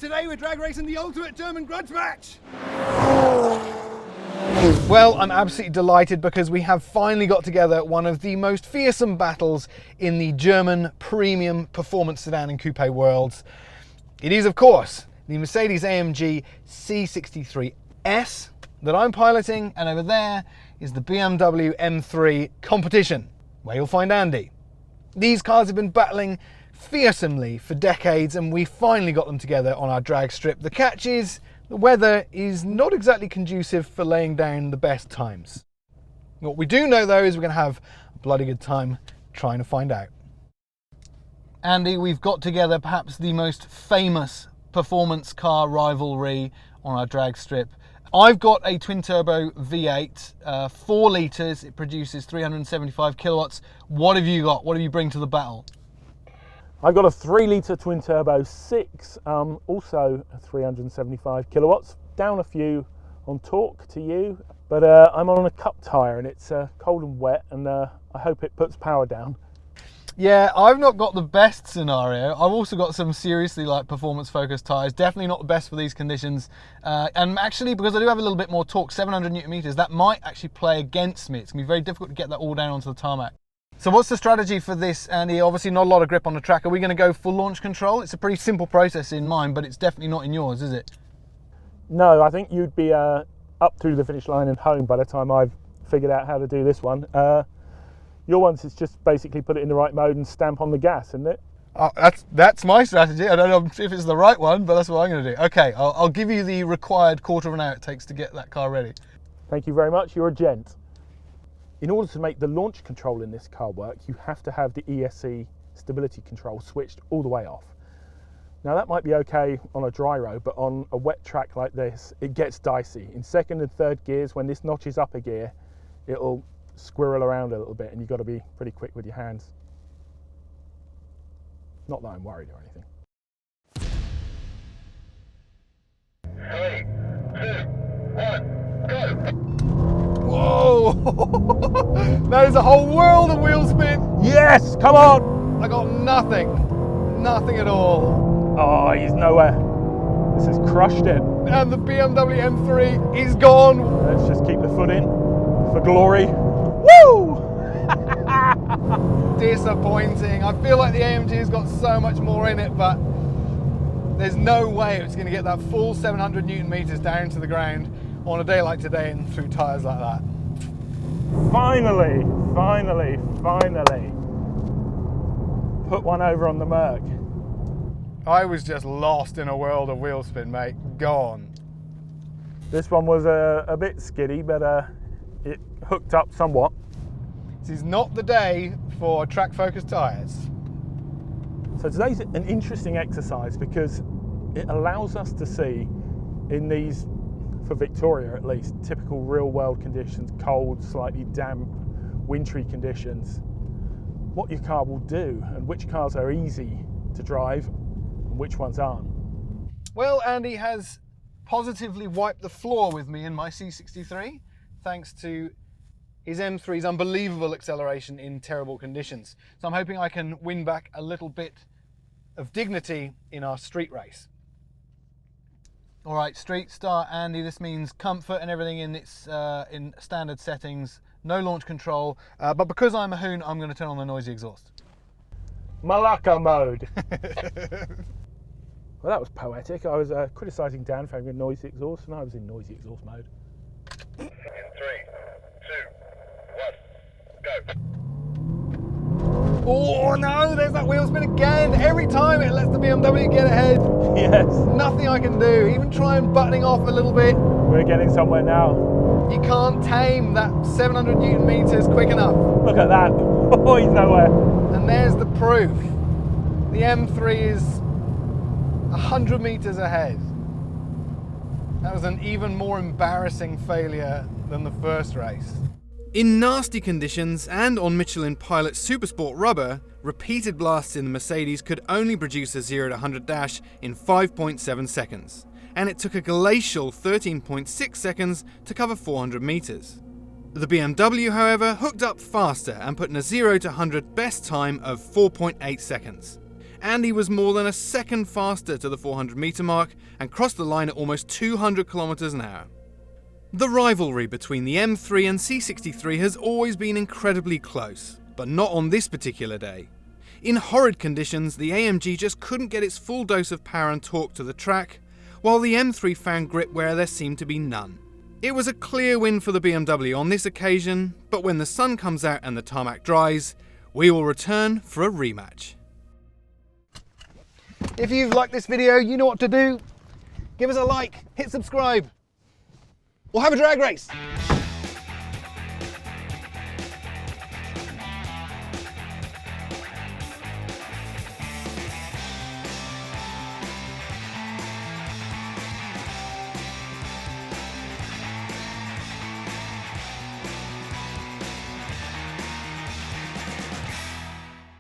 Today we're drag racing the ultimate German grudge match. Well, I'm absolutely delighted because we have finally got together one of the most fearsome battles in the German premium performance sedan and coupe worlds. It is, of course, the Mercedes AMG C63 S that I'm piloting, and over there is the BMW M3 Competition, where you'll find Andy. These cars have been battling fearsomely for decades, and we finally got them together on our drag strip. The catch is, the weather is not exactly conducive for laying down the best times. What we do know though is we're going to have a bloody good time trying to find out. Andy, we've got together perhaps the most famous performance car rivalry on our drag strip. I've got a twin turbo V8, 4 litres, it produces 375 kilowatts. What have you got? What do you bring to the battle? I've got a 3 litre twin turbo 6, also 375 kilowatts, down a few on torque to you, but I'm on a cup tyre and it's cold and wet, and I hope it puts power down. Yeah, I've not got the best scenario. I've also got some seriously performance focused tyres, definitely not the best for these conditions. And actually, because I do have a little bit more torque, 700 Newton meters, that might actually play against me. It's gonna be very difficult to get that all down onto the tarmac. So what's the strategy for this, Andy? Obviously not a lot of grip on the track. Are we gonna go full launch control? It's a pretty simple process in mine, but it's definitely not in yours, is it? No, I think you'd be up through the finish line and home by the time I've figured out how to do this one. Your one's is just basically put it in the right mode and stamp on the gas, isn't it? That's my strategy. I don't know if it's the right one, but that's what I'm going to do. Okay, I'll give you the required quarter of an hour it takes to get that car ready. Thank you very much. You're a gent. In order to make the launch control in this car work, you have to have the ESC stability control switched all the way off. Now that might be okay on a dry road, but on a wet track like this, it gets dicey. In second and third gears, when this notches up a gear, it'll squirrel around a little bit, and you've got to be pretty quick with your hands. Not that I'm worried or anything. 3, 2, 1, go! Whoa! That is a whole world of wheel spin. Yes, come on! I got nothing at all. Oh, he's nowhere. This has crushed it. And the BMW M3 is gone. Let's just keep the foot in for glory. Woo! Disappointing. I feel like the AMG has got so much more in it, but there's no way it's going to get that full 700 Newton meters down to the ground on a day like today and through tyres like that. Finally. Put one over on the Merc. I was just lost in a world of wheel spin, mate. Gone. This one was a bit skiddy, but it hooked up somewhat. This is not the day for track focused tyres. So today's an interesting exercise because it allows us to see in these, for Victoria at least, typical real world conditions, cold, slightly damp, wintry conditions, what your car will do and which cars are easy to drive and which ones aren't. Well, Andy has positively wiped the floor with me in my C63, thanks to his M3's unbelievable acceleration in terrible conditions. So I'm hoping I can win back a little bit of dignity in our street race. All right, street start, Andy. This means comfort and everything in its in standard settings, no launch control, but because I'm a hoon, I'm going to turn on the noisy exhaust. Malacca mode. Well, that was poetic. I was criticising Dan for having a noisy exhaust, and I was in noisy exhaust mode. In 3, 2, 1, go! Oh no, there's that wheel spin again. Every time it lets the BMW get ahead. Yes. Nothing I can do, even try and buttoning off a little bit. We're getting somewhere now. You can't tame that 700 Newton meters quick enough. Look at that. Oh, he's nowhere. And there's the proof. The M3 is 100 meters ahead. That was an even more embarrassing failure than the first race. In nasty conditions and on Michelin Pilot Supersport rubber, repeated blasts in the Mercedes could only produce a 0 to 100 dash in 5.7 seconds. And it took a glacial 13.6 seconds to cover 400 meters. The BMW, however, hooked up faster and put in a 0 to 100 best time of 4.8 seconds. Andy was more than a second faster to the 400 metre mark and crossed the line at almost 200 kilometers an hour. The rivalry between the M3 and C63 has always been incredibly close, but not on this particular day. In horrid conditions, the AMG just couldn't get its full dose of power and torque to the track, while the M3 found grip where there seemed to be none. It was a clear win for the BMW on this occasion, but when the sun comes out and the tarmac dries, we will return for a rematch. If you've liked this video, you know what to do. Give us a like, hit subscribe, or have a drag race.